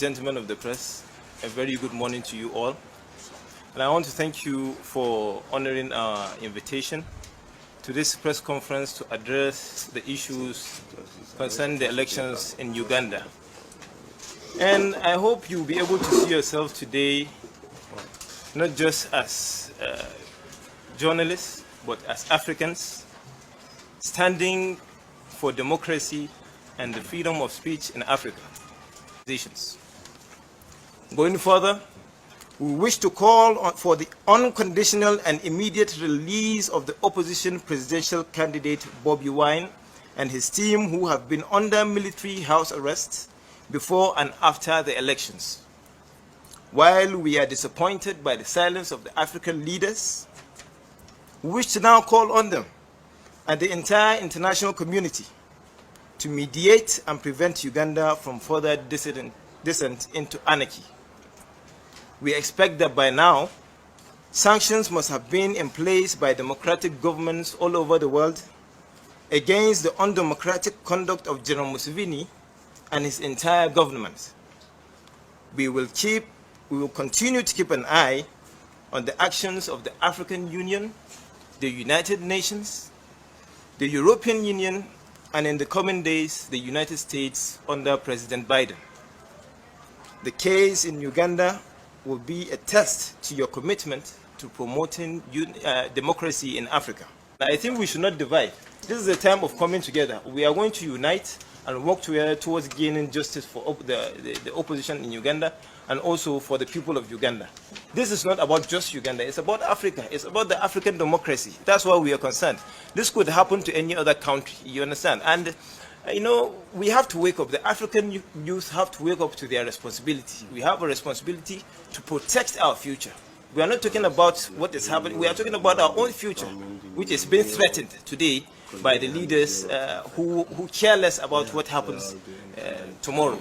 gentlemen of the press, a very good morning to you all. And I want to thank you for honoring our invitation to this press conference to address the issues concerning the elections in Uganda. And I hope you'll be able to see yourself today not just as journalists, but as Africans standing for democracy and the freedom of speech in Africa. Going further, we wish to call for the unconditional and immediate release of the opposition presidential candidate Bobi Wine and his team who have been under military house arrest before and after the elections. While we are disappointed by the silence of the African leaders, we wish to now call on them and the entire international community to mediate and prevent Uganda from further descent into anarchy. We expect that by now, sanctions must have been in place by democratic governments all over the world against the undemocratic conduct of General Museveni and his entire government. We will continue to keep an eye on the actions of the African Union, the United Nations, the European Union, and in the coming days, the United States under President Biden. The case in Uganda will be a test to your commitment to promoting democracy in Africa. I think we should not divide. This is a time of coming together. We are going to unite and work together towards gaining justice for the opposition in Uganda and also for the people of Uganda. This is not about just Uganda, it's about Africa, it's about the African democracy. That's why we are concerned. This could happen to any other country, you understand? And you know, we have to wake up. The African youth have to wake up to their responsibility. We have a responsibility to protect our future. We are not talking about what is happening. We are talking about our own future, which is being threatened today by the leaders who care less about what happens tomorrow.